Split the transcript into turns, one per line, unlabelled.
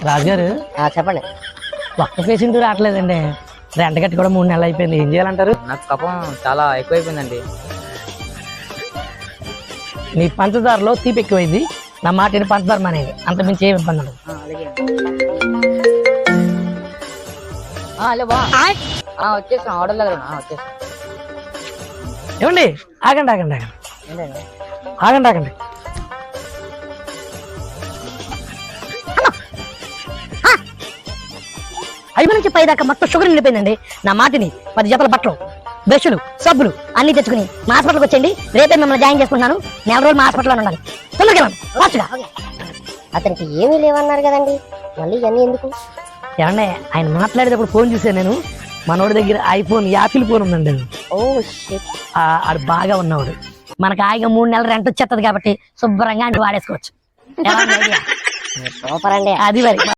రాజుగారు
చెప్పండి.
ఒక్క పేషెంట్ రావట్లేదండి. రెంట కట్టి కూడా 3 నెలలు అయిపోయింది. ఏం చేయాలంటారు?
నాకు కఫం చాలా ఎక్కువైపోయిందండి.
మీ పంచదారలో తీపి ఎక్కువైంది. నా మాట పంచదార మానేది. అంత మించి ఏమి ఇబ్బంది ఉండదు.
హలో బా, వచ్చేసాం. ఆర్డర్ దగ్గర వచ్చేసాం.
ఏమండి ఆగండి ఆగండి ఆగండి
ఏంటండి?
ఆగండి ఆగండి
ఐదు నుంచి పైదాకా మొత్తం షుగర్ నిండిపోయిందండి. నా మాటిని 10 జతల బట్టలు, బ్రష్లు, సబ్బులు అన్ని తెచ్చుకుని మా హాస్పిటల్కి వచ్చేయండి. రేపే మిమ్మల్ని జాయిన్ చేసుకుంటున్నాను. 4 రోజులు మా హాస్పిటల్లో ఉండాలి. తొందరగా ఫాస్ట్గా.
అతనికి ఏమీ లేవన్నారు కదండి, మళ్ళీ ఇవన్నీ ఎందుకు?
ఏమండి ఆయన మాట్లాడేటప్పుడు ఫోన్ చూసాను నేను. మనోడి దగ్గర ఐఫోన్, యాపిల్ ఫోన్ ఉందండి.
Oh shit.
ఆడు బాగా ఉన్నవాడు.
మనకు హాయిగా 3 నెలలు రెంట్ వచ్చేస్తుంది కాబట్టి శుభ్రంగా అంటే వాడేసుకోవచ్చు.
సూపర్ అండి.
అది మరి